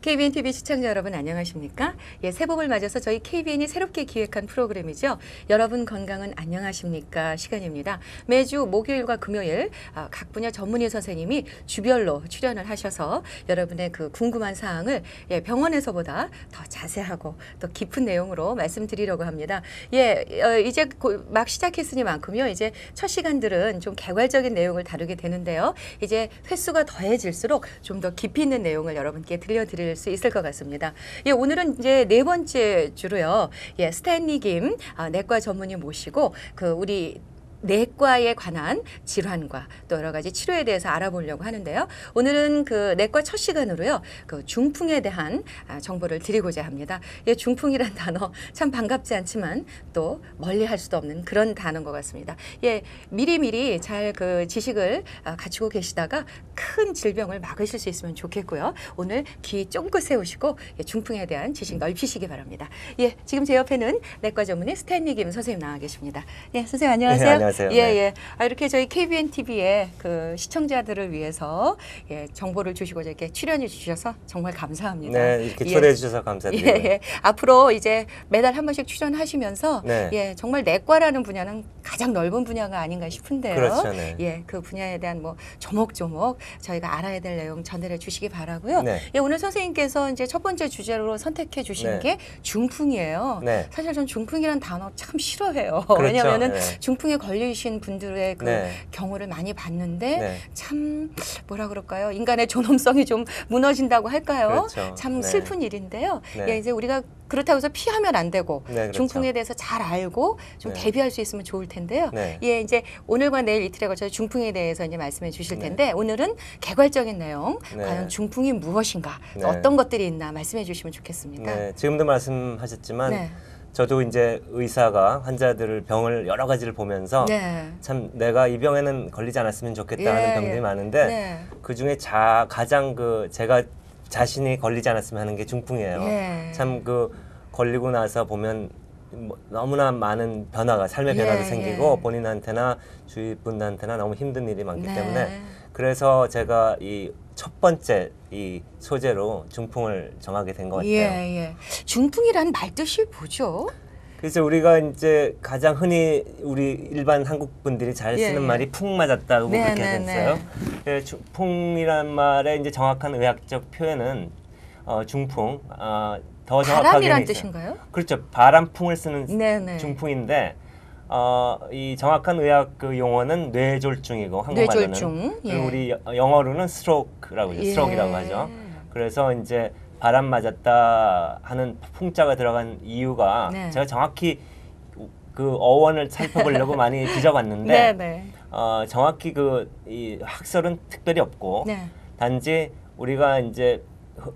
KBN TV 시청자 여러분 안녕하십니까? 예, 새봄을 맞아서 저희 KBN이 새롭게 기획한 프로그램이죠. 여러분 건강은 안녕하십니까? 시간입니다. 매주 목요일과 금요일 각 분야 전문의 선생님이 주별로 출연을 하셔서 여러분의 그 궁금한 사항을 병원에서보다 더 자세하고 또 깊은 내용으로 말씀드리려고 합니다. 이제 막 시작했으니만큼요. 이제 첫 시간들은 좀 개괄적인 내용을 다루게 되는데요. 이제 횟수가 더해질수록 좀 더 깊이 있는 내용을 여러분께 들려드릴 수 있을 것 같습니다. 오늘은 이제 네 번째 주로요. 스탠리 김 내과 전문의 모시고 우리 내과에 관한 질환과 또 여러 가지 치료에 대해서 알아보려고 하는데요. 오늘은 내과 첫 시간으로요. 중풍에 대한 정보를 드리고자 합니다. 중풍이란 단어 참 반갑지 않지만 또 멀리 할 수도 없는 그런 단어인 것 같습니다. 미리미리 잘 지식을 갖추고 계시다가 큰 질병을 막으실 수 있으면 좋겠고요. 오늘 귀 쫑긋 세우시고 중풍에 대한 지식 넓히시기 바랍니다. 지금 제 옆에는 내과 전문의 스탠리 김 선생님 나와 계십니다. 선생님 안녕하세요. 네, 안녕하세요. 이렇게 저희 KBN TV의 시청자들을 위해서 정보를 주시고 이렇게 출연해 주셔서 정말 감사합니다. 네, 이렇게 초대해 주셔서 감사드립니다. 앞으로 이제 매달 한 번씩 출연하시면서 정말 내과라는 분야는 가장 넓은 분야가 아닌가 싶은데요. 그렇죠. 네. 그 분야에 대한 조목조목 저희가 알아야 될 내용 전달해 주시기 바라고요. 네. 오늘 선생님께서 이제 첫 번째 주제로 선택해 주신 게 중풍이에요. 네. 사실 전 중풍이란 단어 참 싫어해요. 그렇죠. 왜냐하면은 네. 중풍에 걸리신 분들의 경우를 많이 봤는데 참 뭐라 그럴까요? 인간의 존엄성이 좀 무너진다고 할까요? 그렇죠. 참 슬픈 일인데요. 네. 이제 우리가 그렇다고 해서 피하면 안 되고 그렇죠. 중풍에 대해서 잘 알고 좀 대비할 수 있으면 좋을 텐데요. 네. 이제 오늘과 내일 이틀에 걸쳐 중풍에 대해서 이제 말씀해 주실 텐데 오늘은 개괄적인 내용, 과연 중풍이 무엇인가, 또 어떤 것들이 있나 말씀해 주시면 좋겠습니다. 네. 지금도 말씀하셨지만 저도 이제 의사가 환자들을 병을 여러 가지를 보면서 참 내가 이 병에는 걸리지 않았으면 좋겠다 하는 병들이 많은데 그 중에 가장 제가 자신이 걸리지 않았으면 하는 게 중풍이에요. 참 걸리고 나서 보면 너무나 많은 변화가 삶의 변화도 생기고 본인한테나 주위 분들한테나 너무 힘든 일이 많기 때문에 그래서 제가 이 첫 번째 이 소재로 중풍을 정하게 된 것 같아요. 중풍이란 말뜻이 뭐죠? 그래서 우리가 이제 가장 흔히 우리 일반 한국 분들이 잘 쓰는 말이 풍 맞았다고 그렇게 됐어요. 중풍이란 말의 이제 정확한 의학적 표현은 중풍, 더 정확하게는 바람이란 뜻인가요? 그렇죠. 바람풍을 쓰는 중풍인데 이 정확한 의학 용어는 뇌졸중이고 한국말로는 뇌졸중. 그리고 우리 영어로는 스트로크라고 하죠. 스트로크라고 하죠. 그래서 이제 바람 맞았다 하는 풍자가 들어간 이유가 제가 정확히 어원을 살펴보려고 많이 뒤져봤는데 정확히 이 학설은 특별히 없고 단지 우리가 이제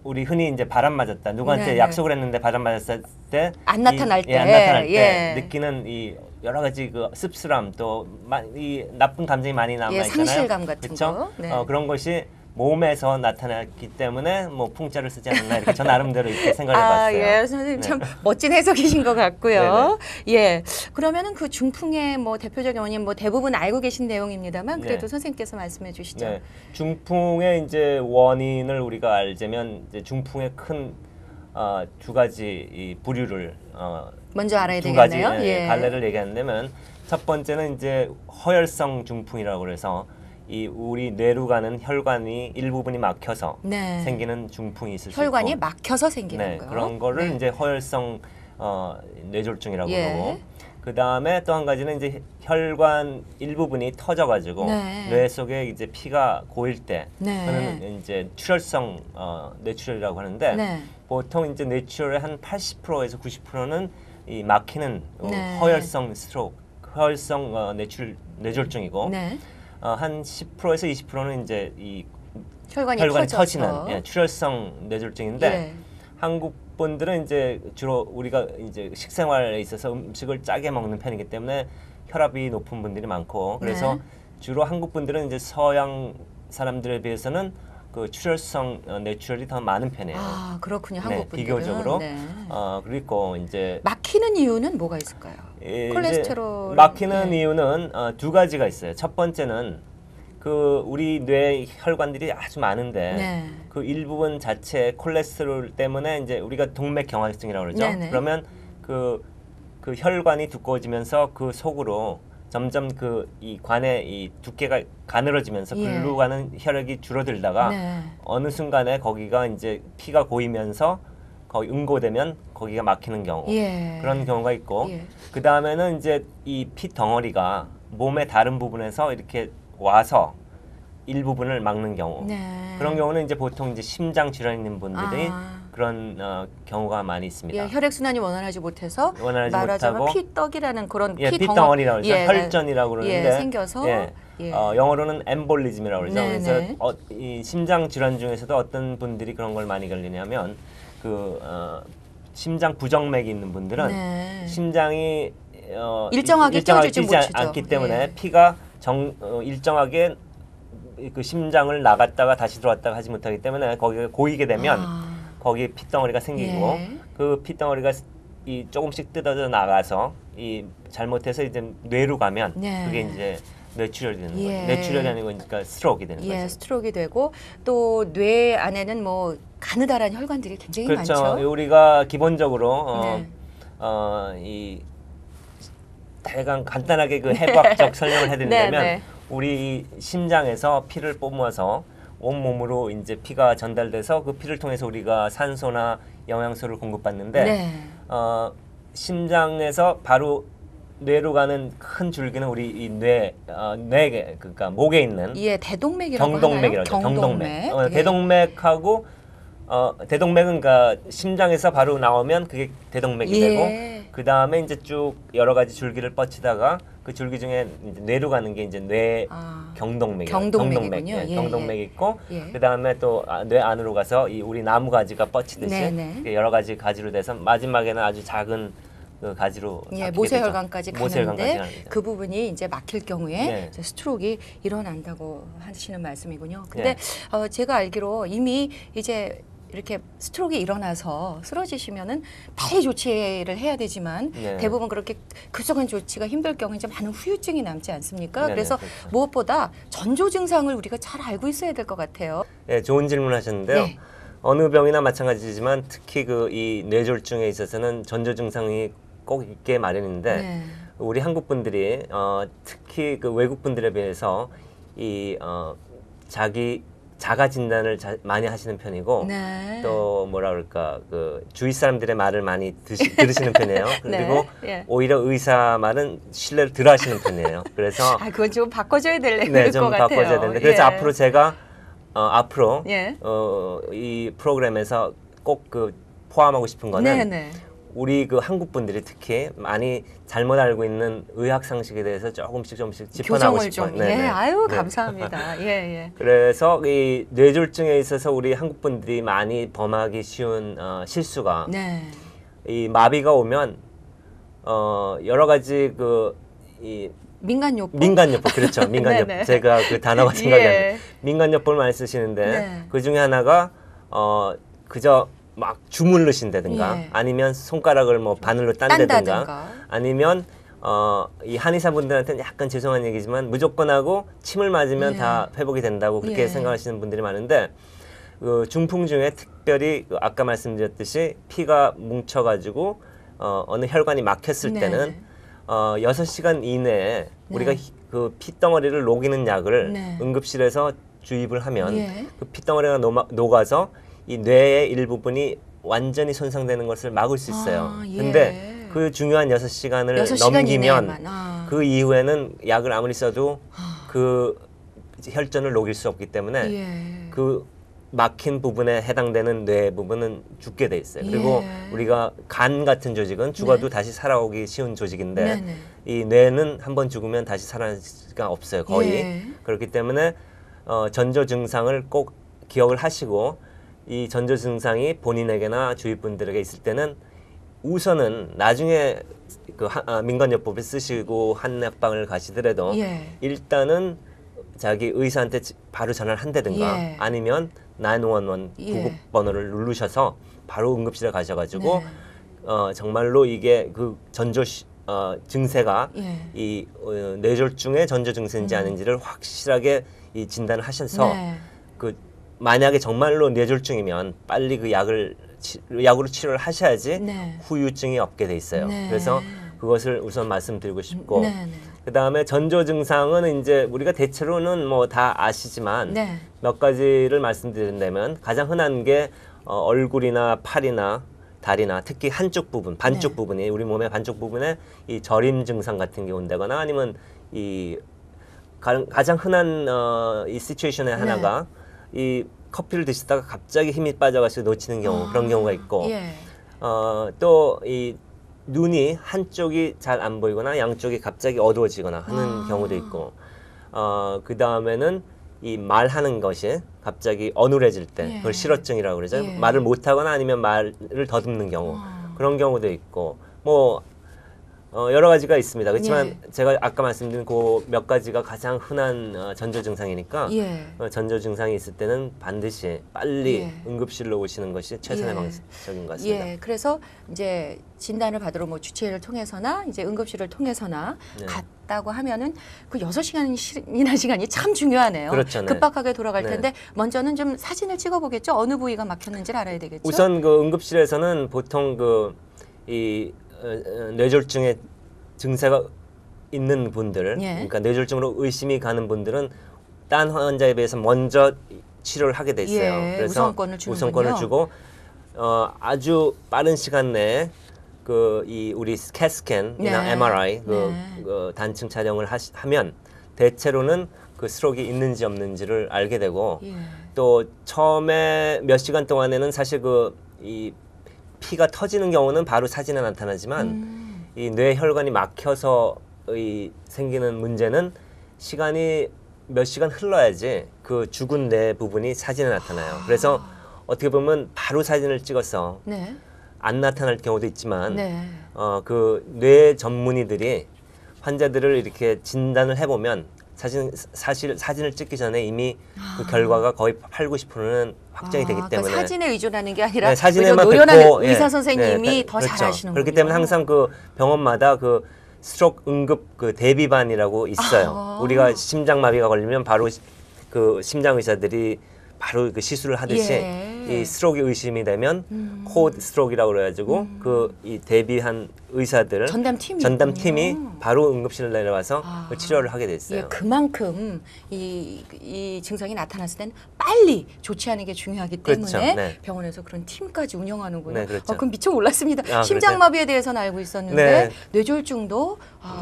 우리 흔히 이제 바람 맞았다 누구한테 약속을 했는데 바람 맞았을 때 안 나타날 때 안 나타날 때 느끼는 이 여러 가지 씁쓸함 또 이 나쁜 감정이 많이 남아 있잖아요. 상실감 같은 그렇죠? 거. 그런 것이 몸에서 나타났기 때문에 풍자를 쓰지 않았나 이렇게 저 나름대로 이렇게 생각해봤어요. 선생님 참 멋진 해석이신 것 같고요. 그러면은 중풍의 대표적인 원인 대부분 알고 계신 내용입니다만 그래도 선생님께서 말씀해 주시죠. 중풍의 이제 원인을 우리가 알자면 이제 중풍의 큰 두 가지 이 부류를 먼저 알아야 두 가지 되겠네요. 갈래를 얘기한다면 첫 번째는 이제 허혈성 중풍이라고 그래서 이 우리 뇌로 가는 혈관이 일부분이 막혀서 생기는 중풍이 있을 수 있고 혈관이 막혀서 생기는 거. 그런 거를 이제 허혈성 뇌졸중이라고 그러고 그 다음에 또 한 가지는 이제 혈관 일부분이 터져가지고 뇌 속에 이제 피가 고일 때 그는 이제 출혈성 뇌출혈이라고 하는데 보통 이제 뇌출혈의 한 80%에서 90%는 이 막히는 허혈성 스트로크, 허혈성 뇌졸중이고 한 10%에서 20%는 이제 이 혈관이 터지는 출혈성 뇌졸중인데 한국 분들은 이제 주로 우리가 이제 식생활에 있어서 음식을 짜게 먹는 편이기 때문에 혈압이 높은 분들이 많고 그래서 주로 한국 분들은 이제 서양 사람들에 비해서는 출혈성 뇌출혈이 더 많은 편이에요. 그렇군요. 한국 분들은. 비교적으로. 그리고 이제 막히는 이유는 뭐가 있을까요? 콜레스테롤 막히는 이유는 두 가지가 있어요. 첫 번째는 그 우리 뇌 혈관들이 아주 많은데 네. 그 일부분 자체 콜레스테롤 때문에 이제 우리가 동맥경화증이라고 그러죠. 네네. 그러면 그 혈관이 두꺼워지면서 그 속으로 점점 그 이 관의 이 두께가 가늘어지면서 예. 글로 가는 혈액이 줄어들다가 네. 어느 순간에 거기가 이제 피가 고이면서 거기 응고되면 거기가 막히는 경우 예. 그런 경우가 있고 예. 그 다음에는 이제 이 피 덩어리가 몸의 다른 부분에서 이렇게 와서 일부분을 막는 경우 네. 그런 경우는 이제 보통 이제 심장 질환 있는 분들이 아. 그런 경우가 많이 있습니다. 예, 혈액 순환이 원활하지 못해서 원활하지 말하자면 못하고 피떡이라는 그런 예, 피 핏덩어리라고 그러죠. 예, 혈전이라고 그러는데 예, 생겨서 예, 예. 영어로는 엠볼리즘이라고 그러죠. 네네. 그래서 이 심장 질환 중에서도 어떤 분들이 그런 걸 많이 걸리냐면 그 심장 부정맥이 있는 분들은 네. 심장이 일정하게 뛰어주지 뛰지 못하죠. 않기 때문에 예. 피가 일정하게 그 심장을 나갔다가 다시 들어왔다가 하지 못하기 때문에 거기가 고이게 되면 거기에 핏덩어리가 생기고 예. 그 핏덩어리가 이 조금씩 뜯어져 나가서 이 잘못해서 이제 뇌로 가면 네. 그게 이제 뇌출혈이 되는 예. 거죠. 뇌출혈이 아니고 그러니까 스트로크가 되는 예, 거죠. 스트로크가 되고 또 뇌 안에는 뭐 가느다란 혈관들이 굉장히 그렇죠. 많죠. 우리가 기본적으로 네. 이 대강 간단하게 그 해부학적 설명을 해드리려면 네, 네. 우리 심장에서 피를 뿜어서 온 몸으로 이제 피가 전달돼서 그 피를 통해서 우리가 산소나 영양소를 공급받는데 네. 심장에서 바로 뇌로 가는 큰 줄기는 우리 이 뇌 그러니까 목에 있는 예, 대동맥이라고 경동맥이라고 하나요? 하죠. 경동맥. 예. 대동맥하고 대동맥은 그러니까 심장에서 바로 나오면 그게 대동맥이 예. 되고 그 다음에 이제 쭉 여러 가지 줄기를 뻗치다가 그 줄기 중에 이제 뇌로 가는 게 이제 뇌 경동맥, 경동맥이군요. 예, 예, 경동맥이 있고 예. 그 다음에 또 뇌 안으로 가서 이 우리 나무 가지가 뻗치듯이 네, 네. 여러 가지 가지로 돼서 마지막에는 아주 작은 그 가지로 예, 잡히게 모세혈관까지 되죠. 모세혈관까지 가는데 가는 거죠. 그 부분이 이제 막힐 경우에 네. 이제 스트로크가 일어난다고 하시는 말씀이군요. 근데 네. 제가 알기로 이미 이제 이렇게 스트로크가 일어나서 쓰러지시면은 빨리 조치를 해야 되지만 네. 대부분 그렇게 급속한 조치가 힘들 경우 이제 많은 후유증이 남지 않습니까? 네, 그래서 네, 그렇죠. 무엇보다 전조 증상을 우리가 잘 알고 있어야 될 것 같아요. 네, 좋은 질문하셨는데요. 네. 어느 병이나 마찬가지지만 특히 그 이 뇌졸중에 있어서는 전조 증상이 꼭 있게 마련인데 네. 우리 한국 분들이 특히 그 외국 분들에 비해서 이 자기 자가 진단을 많이 하시는 편이고 네. 또 뭐라 그럴까 그 주위 사람들의 말을 많이 들으시는 편이에요. 그리고 네. 예. 오히려 의사 말은 신뢰를 덜 하시는 편이에요. 그래서 그건 좀 바꿔줘야 될 네, 레벨일 좀 것 같아요. 바꿔줘야 되는데 그래서 예. 앞으로 제가 앞으로 예. 이 프로그램에서 꼭 그 포함하고 싶은 거는 네네. 우리 그 한국 분들이 특히 많이 잘못 알고 있는 의학 상식에 대해서 조금씩 짚어나가고 교정을 싶어요. 좀. 네, 예, 네. 아유 네. 감사합니다. 예, 예. 그래서 이 뇌졸중에 있어서 우리 한국 분들이 많이 범하기 쉬운 실수가 네. 이 마비가 오면 여러 가지 이 민간요법. 민간요법 그렇죠. 민간요법 네네. 제가 그 단어가 생각이 안 예. 나요. 민간요법을 많이 쓰시는데 네. 그 중에 하나가 그저 막 주물르신다든가 예. 아니면 손가락을 뭐 바늘로 딴다든가 딴다든가. 아니면 이 한의사분들한테는 약간 죄송한 얘기지만 무조건 하고 침을 맞으면 예. 다 회복이 된다고 그렇게 예. 생각하시는 분들이 많은데 그 중풍 중에 특별히 그 아까 말씀드렸듯이 피가 뭉쳐가지고 어느 혈관이 막혔을 네. 때는 6시간 이내에 네. 우리가 그 피덩어리를 녹이는 약을 네. 응급실에서 주입을 하면 예. 그 피덩어리가 녹아서 이 뇌의 일부분이 완전히 손상되는 것을 막을 수 있어요. 예. 근데 그 중요한 6시간을 6시간 넘기면 이내에만. 그 이후에는 약을 아무리 써도 그 혈전을 녹일 수 없기 때문에 예. 그 막힌 부분에 해당되는 뇌 부분은 죽게 돼 있어요. 그리고 예. 우리가 간 같은 조직은 죽어도 다시 살아오기 쉬운 조직인데 네네. 이 뇌는 한번 죽으면 다시 살아날 수가 없어요. 거의. 예. 그렇기 때문에 전조 증상을 꼭 기억을 하시고 이 전조 증상이 본인에게나 주위 분들에게 있을 때는 우선은 나중에 그 민간요법을 쓰시고 한약방을 가시더라도 예. 일단은 자기 의사한테 바로 전화를 한다든가 예. 아니면 911 예. 구급번호를 누르셔서 바로 응급실에 가셔가지고 네. 정말로 이게 그 전조 증세가 예. 이 뇌졸중의 전조 증세인지 아닌지를 확실하게 이 진단을 하셔서 네. 그 만약에 정말로 뇌졸중이면 빨리 그 약으로 치료를 하셔야지 네. 후유증이 없게 돼 있어요. 네. 그래서 그것을 우선 말씀드리고 싶고 네, 네. 그다음에 전조 증상은 이제 우리가 대체로는 뭐 다 아시지만 네. 몇 가지를 말씀드린다면 가장 흔한 게 얼굴이나 팔이나 다리나 특히 한쪽 부분, 반쪽 네. 부분이 우리 몸의 반쪽 부분에 이 저림 증상 같은 게 온다거나 아니면 이 가장 흔한 이 시츄에이션의 하나가 이 커피를 드시다가 갑자기 힘이 빠져가지고 놓치는 경우 그런 경우가 있고 예. 또 이 눈이 한쪽이 잘 안 보이거나 양쪽이 갑자기 어두워지거나 하는 경우도 있고 그 다음에는 이 말하는 것이 갑자기 어눌해질 때 예. 그걸 실어증이라고 그러죠. 예. 말을 못하거나 아니면 말을 더듬는 경우 그런 경우도 있고 뭐 여러 가지가 있습니다. 그렇지만 예. 제가 아까 말씀드린 그 몇 가지가 가장 흔한 전조 증상이니까 예. 전조 증상이 있을 때는 반드시 빨리 예. 응급실로 오시는 것이 최선의 예. 방법인 것 같습니다. 예, 그래서 이제 진단을 받으러 뭐 주치의를 통해서나 이제 응급실을 통해서나 네. 갔다고 하면은 그 6시간이나 시간이 참 중요하네요. 그렇죠, 네. 급박하게 돌아갈 네. 텐데 먼저는 좀 사진을 찍어보겠죠. 어느 부위가 막혔는지를 알아야 되겠죠. 우선 그 응급실에서는 보통 이 뇌졸중의 증세가 있는 분들, 예. 그러니까 뇌졸중으로 의심이 가는 분들은 딴 환자에 비해서 먼저 치료를 하게 돼 있어요. 예, 그래서 우선권을 주는군요. 우선권을 주고 아주 빠른 시간 내에 우리 CAT-스캔이나 네. MRI 네. 그 단층 촬영을 하면 대체로는 그 스트로크가 있는지 없는지를 알게 되고 예. 또 처음에 몇 시간 동안에는 사실 이 피가 터지는 경우는 바로 사진에 나타나지만 이 뇌혈관이 막혀서 생기는 문제는 시간이 몇 시간 흘러야지 그 죽은 뇌 부분이 사진에 나타나요. 그래서 어떻게 보면 바로 사진을 찍어서 네. 안 나타날 경우도 있지만 네. 그 뇌 전문의들이 환자들을 이렇게 진단을 해보면 사실 사진을 찍기 전에 이미 그 결과가 거의 80, 90%는 확정이 되기 때문에 그러니까 사진에 의존하는 게 아니라 네, 사진에만 노련한 뵙고, 의사 예, 선생님이 네, 더 그렇죠. 잘 아시는군요. 그렇기 때문에 항상 그 병원마다 그 스트로크 응급 그 대비반이라고 있어요. 우리가 심장마비가 걸리면 바로 그 심장 의사들이 바로 그 시술을 하듯이 예. 이 스트로크 의심이 되면 코드 스트로크라고 그래가지고 이 대비한 의사들 전담팀이 바로 응급실을 내려와서 그 치료를 하게 됐어요. 예, 그만큼 이 증상이 나타났을 땐 빨리 조치하는 게 중요하기 때문에 그렇죠. 네. 병원에서 그런 팀까지 운영하는군요. 네, 그렇죠. 그럼 미처 몰랐습니다. 심장마비에 대해서는 알고 있었는데 네. 뇌졸중도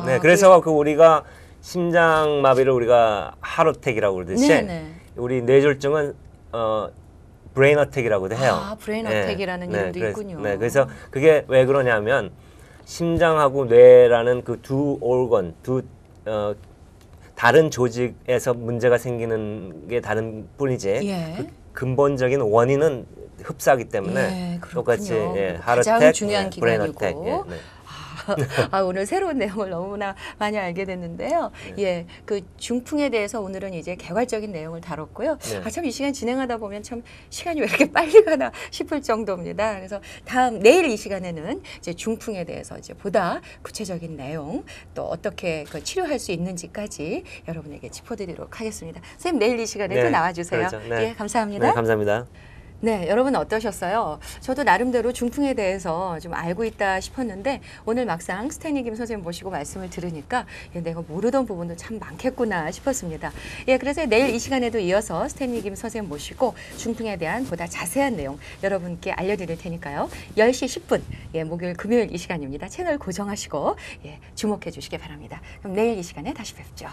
네, 그래서 우리가 심장마비를 우리가 하트어택이라고 그러듯이 네네. 우리 뇌졸중은 브레인 어택이라고도 해요. 브레인 어택이라는 이름도 있군요. 네, 그래서 그게 왜 그러냐면 심장하고 뇌라는 그 두 organ, 다른 조직에서 문제가 생기는 게 다른 뿐이지 예. 그 근본적인 원인은 흡사하기 때문에 예, 똑같이 가장 하트어택, 중요한 브레인 기관이고. 어택. 네. 오늘 새로운 내용을 너무나 많이 알게 됐는데요. 예, 그 중풍에 대해서 오늘은 이제 개괄적인 내용을 다뤘고요. 네. 참 이 시간 진행하다 보면 참 시간이 왜 이렇게 빨리 가나 싶을 정도입니다. 그래서 내일 이 시간에는 이제 중풍에 대해서 이제 보다 구체적인 내용 또 어떻게 그 치료할 수 있는지까지 여러분에게 짚어드리도록 하겠습니다. 선생님 내일 이 시간에 또 나와주세요. 그렇죠. 네. 예, 감사합니다. 네, 감사합니다. 네, 여러분 어떠셨어요? 저도 나름대로 중풍에 대해서 좀 알고 있다 싶었는데 오늘 막상 스탠리 김 선생님 모시고 말씀을 들으니까 내가 모르던 부분도 참 많겠구나 싶었습니다. 예, 그래서 내일 이 시간에도 이어서 스탠리 김 선생님 모시고 중풍에 대한 보다 자세한 내용 여러분께 알려드릴 테니까요. 10시 10분, 예, 목요일, 금요일 이 시간입니다. 채널 고정하시고 예, 주목해 주시기 바랍니다. 그럼 내일 이 시간에 다시 뵙죠.